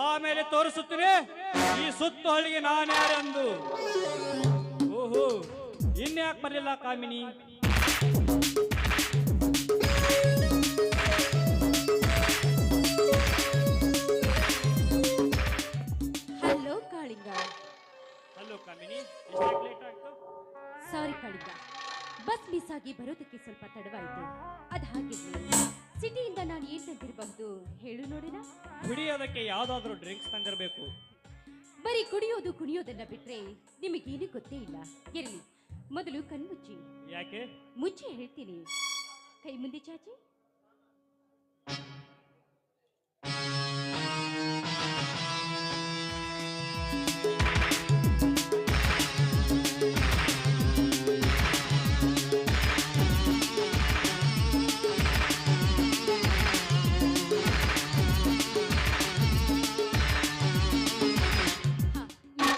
ಆಮೇಲೆ ತೋರಿಸುತ್ತೇನೆ ಈ ಸುತ್ತು ಹಳ್ಳಿಗೆ ನಾನು ಯಾರೆಂದು. ಓಹೋ, ಇನ್ಯಾಕೆ ಬರಲಿಲ್ಲ ಕಾಮಿನಿ? ಹಲೋ ಕಾಳಿಂಗ. ಹಲೋ ಕಾಮಿನಿ, ಇಷ್ಟಾಗಿ ಲೇಟ್ ಆಯ್ತು? ಸಾರಿ ಕಾಳಿಂಗ, ಬಸ್ ಮಿಸ್ ಆಗಿ ಬರೋದಕ್ಕೆ ಸ್ವಲ್ಪ ತಡವಾಯಿತು. ಅದು ಹಾಗಿರ್ಲಿ, ಸಿಟಿಯಿಂದ ನಾನು ಏನ್ ತಂದಿರಬಹುದು ಹೇಳು ನೋಡೋಣ. ಕುಡಿಯೋದಕ್ಕೆ ಯಾವ್ದಾದ್ರು ಡ್ರಿಂಕ್ಸ್ ತಂದಿರಬೇಕು. ಬರೀ ಕುಡಿಯೋದು ಕುಣಿಯೋದನ್ನ ಬಿಟ್ರೆ ನಿಮಗೇನು ಗೊತ್ತೇ ಇಲ್ಲ. ಇರಲಿ, ಮೊದಲು ಕಣ್ಮುಚ್ಚಿ. ಯಾಕೆ? ಮುಚ್ಚಿ ಹೇಳ್ತೀನಿ. ಕೈ ಮುಂದೆ ಚಾಚಿ.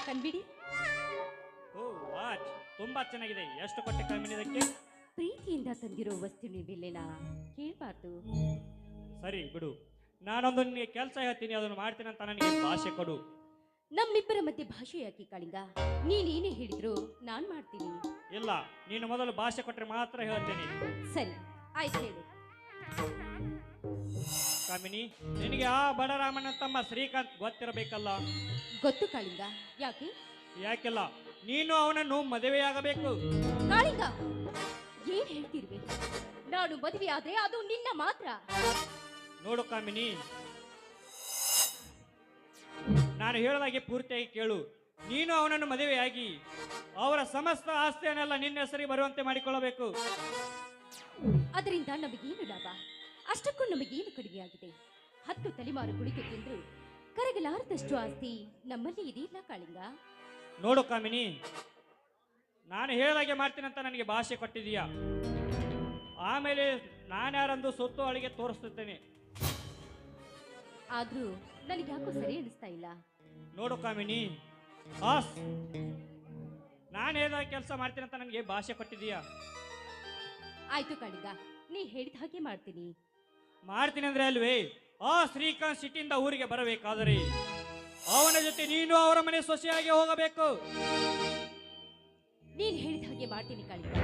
ಕಣ್ಬಿಡಿ. ಓ ವಾಚ್ ತುಂಬಾ ಚೆನ್ನಾಗಿದೆ. ಎಷ್ಟು ಕೊಟ್ಟೆ ಕಾಮಿನಿ ಇದಕ್ಕೆ? ಪ್ರೀತಿಯಿಂದ ತಂದಿರೋ ವಸ್ತುವಿನ ಬೆಲೆನ ಕೇಳಬಾರ್ದು. ಸರಿ ಬಿಡು, ನಾನೊಂದು ನಿನಗೆ ಕೆಲಸ ಹೇಳ್ತೀನಿ, ಅದನ್ನು ಮಾಡ್ತೀನಿ ಅಂತ ನನಗೆ ಭಾಷೆ ಕೊಡು. ನಮ್ಮಿಬ್ಬರ ಮಧ್ಯೆ ಭಾಷೆ ಯಾಕೆ ಕಾಳಿಂಗ? ನೀನೇನೇ ಹೇಳಿದ್ರು ನಾನ್ ಮಾಡ್ತೀನಿ. ಇಲ್ಲ, ನೀನು ಮೊದಲು ಭಾಷೆ ಕೊಟ್ಟರೆ ಮಾತ್ರ ಹೇಳ್ತೇನೆ. ಸರಿ ಆಯ್ತು, ಹೇಳು. ಕಾಮಿನಿ, ನಿನಗೆ ಆ ಬಡರಾಮನ ತಮ್ಮ ಶ್ರೀಕಾಂತ್ ಗೊತ್ತಿರಬೇಕಲ್ಲ? ಗೊತ್ತು ಕಾಳಿಂಗ. ಯಾಕೆ? ಯಾಕೆಲ್ಲ, ನೀನು ಅವನನ್ನು ಮದುವೆಯಾಗಬೇಕು. ಕಾಳಿಂಗ, ಏನ್ ಹೇಳ್ತಿರ್ವಿ? ನಾನು ಮದುವೆ ಆದ್ರೆ ಅದು ನಿನ್ನ ಮಾತ್ರ. ನೋಡು ಕಾಮಿನಿ, ನಾನು ಹೇಳದಾಗೆ ಪೂರ್ತಿಯಾಗಿ ಕೇಳು. ನೀನು ಅವನನ್ನು ಮದುವೆಯಾಗಿ ಅವರ ಸಮಸ್ತ ಆಸ್ತಿಯನ್ನೆಲ್ಲ ನಿನ್ನ ಹೆಸರಿಗೆ ಬರುವಂತೆ ಮಾಡಿಕೊಳ್ಳಬೇಕು. ಅದರಿಂದ ನಮಗೇನು ಲಾಭ? ಅಷ್ಟಕ್ಕೂ ನಮಗೇನು ಕಡಿಮೆಯಾಗಿದೆ? 10 ತಲೆಮಾರು ಕುಳಿತು ತಿಂದ್ರು ಕರಗಲಾರದಷ್ಟು ಆಸ್ತಿ ನಮ್ಮಲ್ಲಿ ಇದೆಯಲ್ಲ ಕಾಳಿಂಗ. ನೋಡು ಕಾಮಿನಿ, ನಾನು ಹೇಳಿದಾಗೆ ಮಾಡ್ತೀನಿ ಅಂತ ನನಗೆ ಭಾಷೆ ಕೊಟ್ಟಿದೀಯಾ. ಆಮೇಲೆ ನಾನ್ಯಾರಂದು ಸುತ್ತು ಅಳಿಗೆ ತೋರಿಸ್ತೇನೆ. ಆದ್ರೂ ನನಗೆ ಯಾಕೋ ಸರಿ ಅನಿಸ್ತಾ ಇಲ್ಲ. ನೋಡು ಕಾಮಿನಿ, ನಾನು ಹೇಳಿದಾಗ ಕೆಲಸ ಮಾಡ್ತೀನಿ ಅಂತ ನನಗೆ ಭಾಷೆ ಕೊಟ್ಟಿದೀಯಾ. ಆಯ್ತು ಕಾಳಿಂಗ, ನೀ ಹೇಳಿದ ಹಾಗೆ ಮಾಡ್ತೀನಿ. ಮಾಡ್ತೀನಿ ಅಂದ್ರೆ ಅಲ್ವೇ? ಆ ಶ್ರೀಕಾಂತ್ ಸಿಟಿಯಿಂದ ಊರಿಗೆ ಬರಬೇಕಾದರೆ ಅವನ ಜೊತೆ ನೀನು ಅವರ ಮನೆ ಸೊಸೆಯಾಗಿ ಹೋಗಬೇಕು. ನೀನ್ ಹೇಳಿದ ಹಾಗೆ ಮಾಡ್ತೀನಿ ಕಾಳಿಂಗ.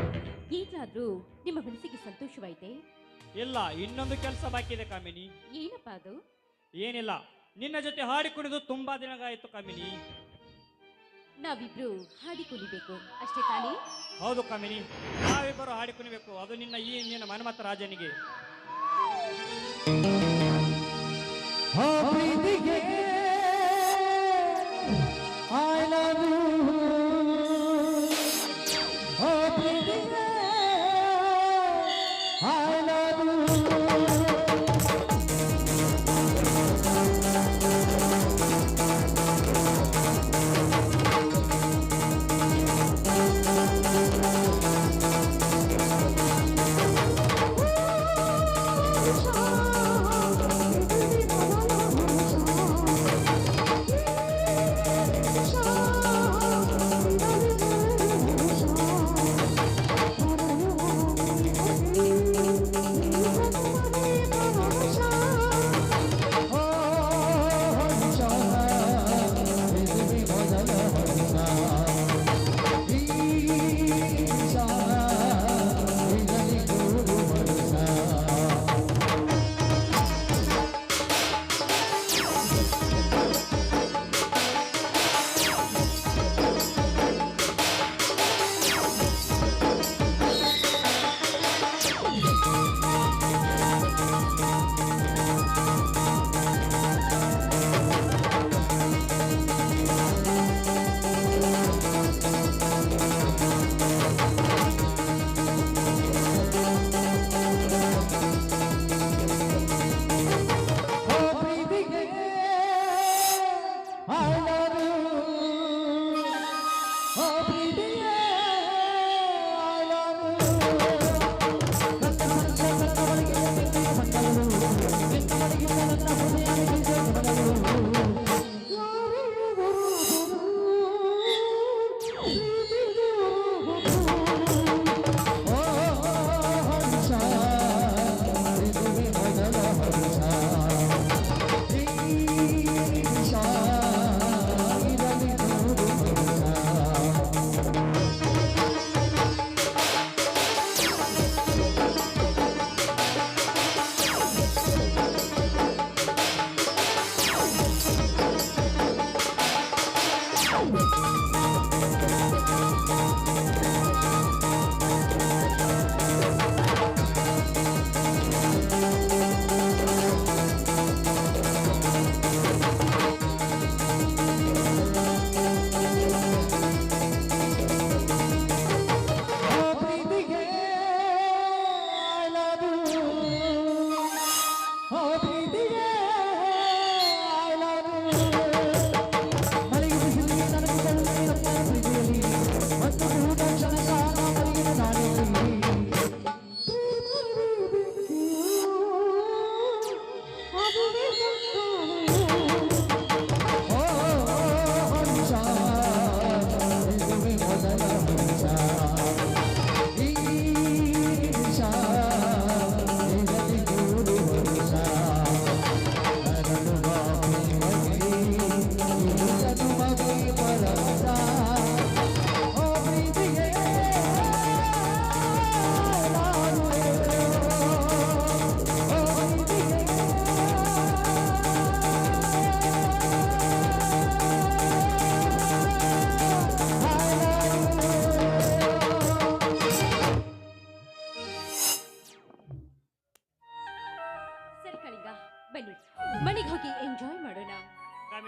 ಈಗಲಾದ್ರೂ ನಿಮ್ಮ ಮನಸ್ಸಿಗೆ ಸಂತೋಷವಾಯ್ತೆ? ಇಲ್ಲ, ಇನ್ನೊಂದು ಕೆಲಸ ಬಾಕಿ ಇದೆ ಕಾಮಿನಿ. ಏನಪ್ಪಾ ಅದು? ಏನಿಲ್ಲ, ನಿನ್ನ ಜೊತೆ ಹಾಡಿ ಕುಣಿದು ತುಂಬಾ ದಿನಗಾಯಿತು ಕಾಮಿನಿ. ನಾವಿಬ್ರು ಹಾಡಿ ಕುಣಿಬೇಕು ಅಷ್ಟೇ ತಾನೇ? ಹೌದು ಕಾಮಿನಿ, ನಾವಿಬ್ಬರು ಹಾಡಿ ಕುಣಿಬೇಕು. ಅದು ನಿನ್ನ ಮನ್ಮಥ ರಾಜನಿಗೆ. I love you. Oh, baby, I love you.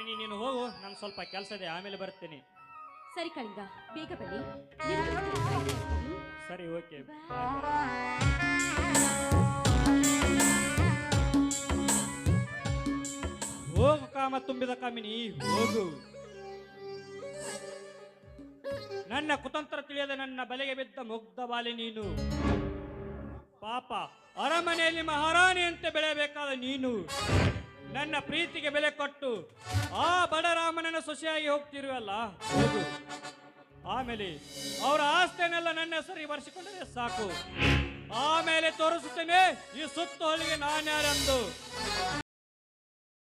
ಕಾಮಿನಿ ನೀನು ಹೋಗು, ನನ್ ಸ್ವಲ್ಪ ಕೆಲಸ ಇದೆ, ಆಮೇಲೆ ಬರ್ತೀನಿ. ಸರಿ ಕಳಿಂಗ, ಬೇಗ ಬನ್ನಿ. ನಿಮ್ಗೋಸ್ಕರ ಕಾಯ್ತಾ ಇರ್ತೀನಿ. ಸರಿ, ಓಕೆ. ಹೋಗು ಕಾಮ ತುಂಬಿದ ಕಾಮಿನಿ, ಹೋಗು. ನನ್ನ ಕುತಂತ್ರ ತಿಳಿಯದ ನನ್ನ ಬಲೆಗೆ ಬಿದ್ದ ಮುಗ್ಧ ಬಾಲೆ ನೀನು. ಪಾಪ, ಅರಮನೆಯಲ್ಲಿ ಮಹಾರಾಣಿಯಂತೆ ಬೆಳೆಯಬೇಕಾದ ನೀನು ನನ್ನ ಪ್ರೀತಿಗೆ ಬೆಲೆ ಕೊಟ್ಟು ಆ ಬಡರಾಮನನ್ನ ಸೊಸೆಯಾಗಿ ಹೋಗ್ತಿರುವಲ್ಲ, ಹೋಗು. ಆಮೇಲೆ ಅವರ ಆಸ್ತಿಯನ್ನೆಲ್ಲ ನನ್ನ ಹೆಸರಿಗೆ ಬರೆಸಿಕೊಂಡರೆ ಸಾಕು. ಆಮೇಲೆ ತೋರಿಸುತ್ತೇನೆ ಈ ಸುತ್ತು ಹೊಲಿಗೆ ನಾನ್ಯಾರೆಂದು.